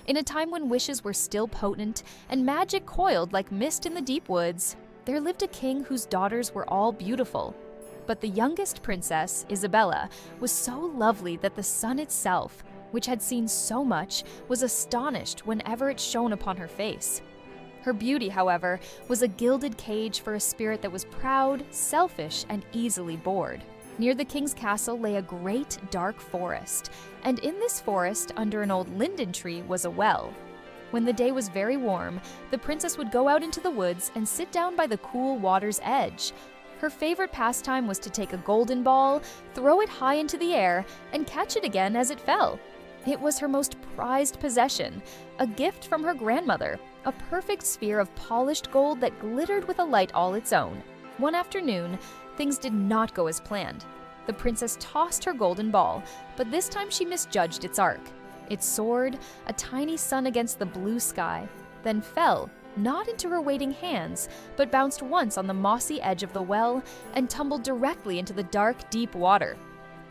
In a time when wishes were still potent and magic coiled like mist in the deep woods, there lived a king whose daughters were all beautiful. But the youngest princess, Isabella, was so lovely that the sun itself, which had seen so much, was astonished whenever it shone upon her face. Her beauty, however, was a gilded cage for a spirit that was proud, selfish, and easily bored. Near the king's castle lay a great dark forest, and in this forest, under an old linden tree, was a well. When the day was very warm, the princess would go out into the woods and sit down by the cool water's edge. Her favorite pastime was to take a golden ball, throw it high into the air, and catch it again as it fell. It was her most prized possession, a gift from her grandmother, a perfect sphere of polished gold that glittered with a light all its own. One afternoon, things did not go as planned. The princess tossed her golden ball, but this time she misjudged its arc. It soared, a tiny sun against the blue sky, then fell, not into her waiting hands, but bounced once on the mossy edge of the well and tumbled directly into the dark, deep water.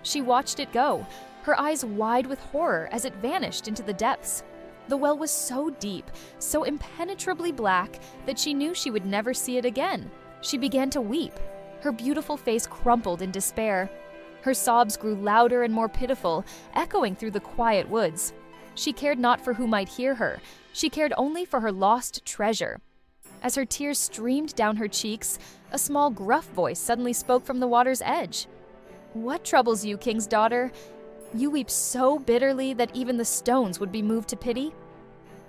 She watched it go, her eyes wide with horror as it vanished into the depths. The well was so deep, so impenetrably black, that she knew she would never see it again. She began to weep. Her beautiful face crumpled in despair. Her sobs grew louder and more pitiful, echoing through the quiet woods. She cared not for who might hear her. She cared only for her lost treasure. As her tears streamed down her cheeks, a small gruff voice suddenly spoke from the water's edge. "What troubles you, king's daughter? You weep so bitterly that even the stones would be moved to pity?"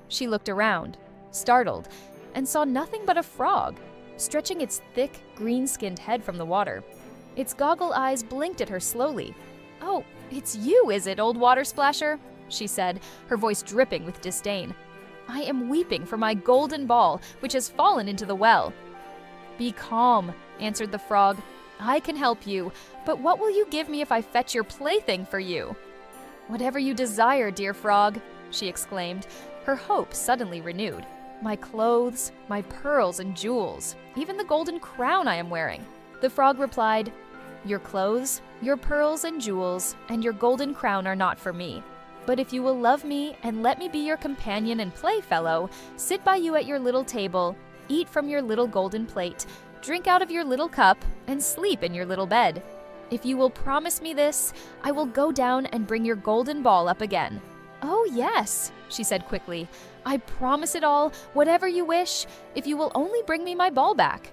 She looked around, startled, and saw nothing but a frog, stretching its thick, green-skinned head from the water. Its goggle eyes blinked at her slowly. "Oh, it's you, is it, old water splasher?" she said, her voice dripping with disdain. "I am weeping for my golden ball, which has fallen into the well." "Be calm," answered the frog. "I can help you, but what will you give me if I fetch your plaything for you?" "Whatever you desire, dear frog," she exclaimed, her hope suddenly renewed. "My clothes, my pearls and jewels, even the golden crown I am wearing." The frog replied, "Your clothes, your pearls and jewels, and your golden crown are not for me. But if you will love me and let me be your companion and playfellow, sit by you at your little table, eat from your little golden plate, drink out of your little cup, and sleep in your little bed. If you will promise me this, I will go down and bring your golden ball up again." "Oh, yes," she said quickly. "I promise it all, whatever you wish, if you will only bring me my ball back."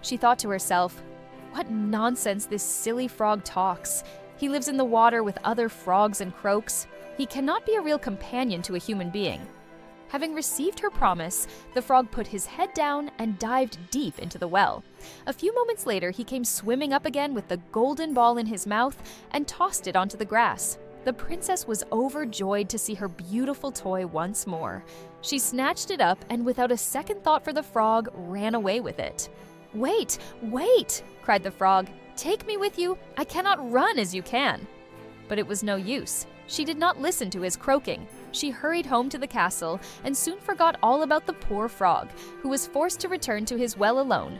She thought to herself, "What nonsense this silly frog talks. He lives in the water with other frogs and croaks. He cannot be a real companion to a human being." Having received her promise, the frog put his head down and dived deep into the well. A few moments later, he came swimming up again with the golden ball in his mouth and tossed it onto the grass. The princess was overjoyed to see her beautiful toy once more. She snatched it up and, without a second thought for the frog, ran away with it. "Wait, wait!" cried the frog. "Take me with you. I cannot run as you can." But it was no use. She did not listen to his croaking. She hurried home to the castle and soon forgot all about the poor frog, who was forced to return to his well alone.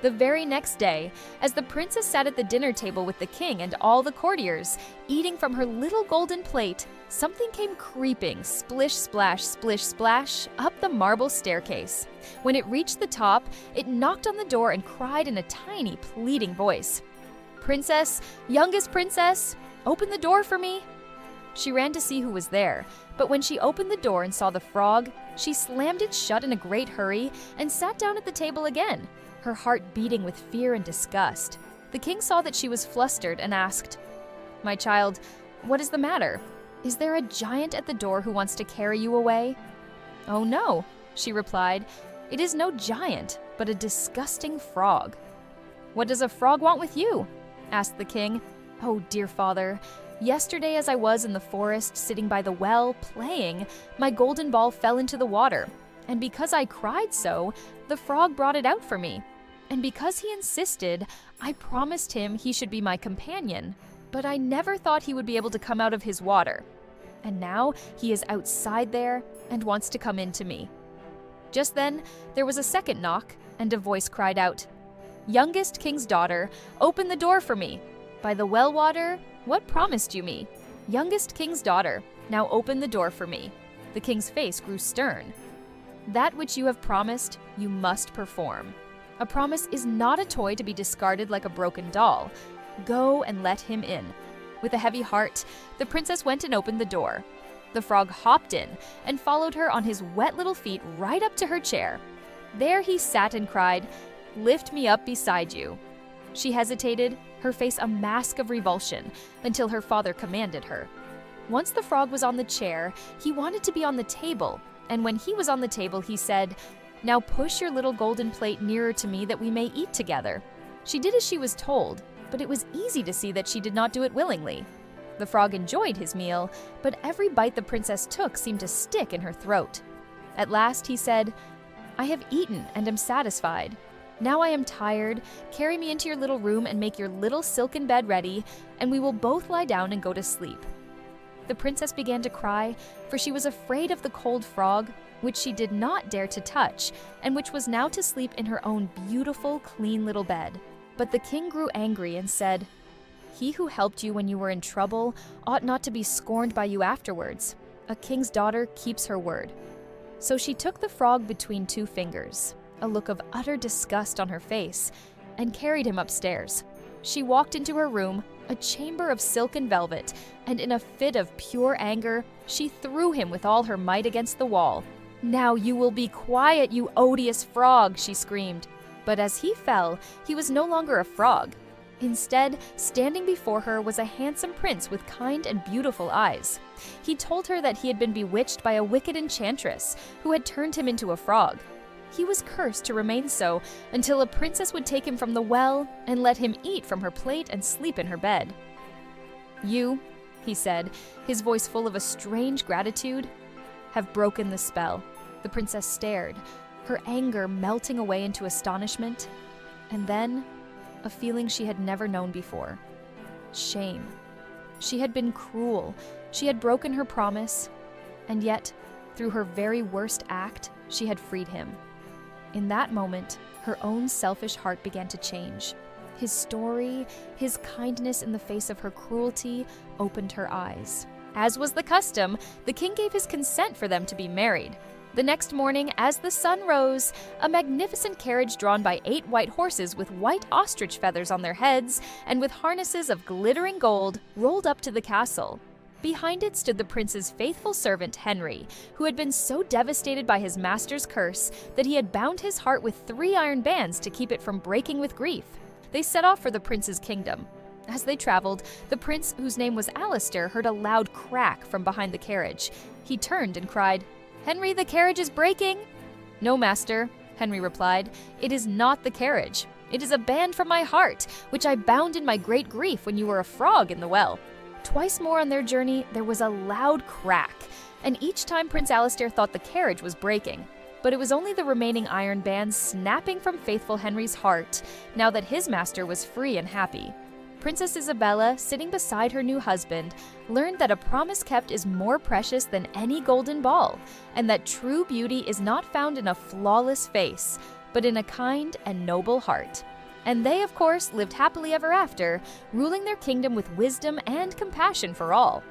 The very next day, as the princess sat at the dinner table with the king and all the courtiers, eating from her little golden plate, something came creeping, splish, splash, up the marble staircase. When it reached the top, it knocked on the door and cried in a tiny, pleading voice, "Princess, youngest princess, open the door for me." She ran to see who was there, but when she opened the door and saw the frog, she slammed it shut in a great hurry and sat down at the table again, her heart beating with fear and disgust. The king saw that she was flustered and asked, "My child, what is the matter? Is there a giant at the door who wants to carry you away?" "Oh no," she replied. "It is no giant, but a disgusting frog." "What does a frog want with you?" asked the king. "Oh, dear father, yesterday as I was in the forest sitting by the well playing, my golden ball fell into the water, and because I cried so, the frog brought it out for me. And because he insisted, I promised him he should be my companion, but I never thought he would be able to come out of his water. And now he is outside there and wants to come in to me." Just then, there was a second knock, and a voice cried out, "Youngest king's daughter, open the door for me. By the well water, what promised you me? Youngest king's daughter, now open the door for me." The The king's face grew stern. "That which you have promised, you must perform. A promise is not a toy to be discarded like a broken doll. Go and let him in." With a heavy heart, the princess went and opened the door. The frog hopped in and followed her on his wet little feet right up to her chair. There he sat and cried, "Lift me up beside you." She hesitated, her face a mask of revulsion, until her father commanded her. Once the frog was on the chair, he wanted to be on the table, and when he was on the table, he said, "Now push your little golden plate nearer to me that we may eat together." She did as she was told, but it was easy to see that she did not do it willingly. The frog enjoyed his meal, but every bite the princess took seemed to stick in her throat. At last he said, "I have eaten and am satisfied. Now I am tired. Carry me into your little room and make your little silken bed ready, and we will both lie down and go to sleep." The princess began to cry, for she was afraid of the cold frog, which she did not dare to touch, and which was now to sleep in her own beautiful, clean little bed. But the king grew angry and said, "He who helped you when you were in trouble ought not to be scorned by you afterwards. A king's daughter keeps her word." So she took the frog between two fingers, a look of utter disgust on her face, and carried him upstairs. She walked into her room, a chamber of silk and velvet, and in a fit of pure anger, she threw him with all her might against the wall. "Now you will be quiet, you odious frog," she screamed. But as he fell, he was no longer a frog. Instead, standing before her was a handsome prince with kind and beautiful eyes. He told her that he had been bewitched by a wicked enchantress who had turned him into a frog. He was cursed to remain so until a princess would take him from the well and let him eat from her plate and sleep in her bed. "You," he said, his voice full of a strange gratitude, "have broken the spell." The princess stared, her anger melting away into astonishment, and then a feeling she had never known before: shame. She had been cruel, she had broken her promise, and yet, through her very worst act, she had freed him. In that moment, her own selfish heart began to change. His story, his kindness in the face of her cruelty, opened her eyes. As was the custom, the king gave his consent for them to be married. The next morning, as the sun rose, a magnificent carriage drawn by 8 white horses with white ostrich feathers on their heads and with harnesses of glittering gold rolled up to the castle. Behind it stood the prince's faithful servant Henry, who had been so devastated by his master's curse that he had bound his heart with 3 iron bands to keep it from breaking with grief. They set off for the prince's kingdom. As they traveled, the prince, whose name was Alistair, heard a loud crack from behind the carriage. He turned and cried, "Henry, the carriage is breaking!" "No, master," Henry replied. "It is not the carriage. It is a band from my heart, which I bound in my great grief when you were a frog in the well." Twice more on their journey, there was a loud crack, and each time Prince Alistair thought the carriage was breaking. But it was only the remaining iron bands snapping from faithful Henry's heart, now that his master was free and happy. Princess Isabella, sitting beside her new husband, learned that a promise kept is more precious than any golden ball, and that true beauty is not found in a flawless face, but in a kind and noble heart. And they, of course, lived happily ever after, ruling their kingdom with wisdom and compassion for all.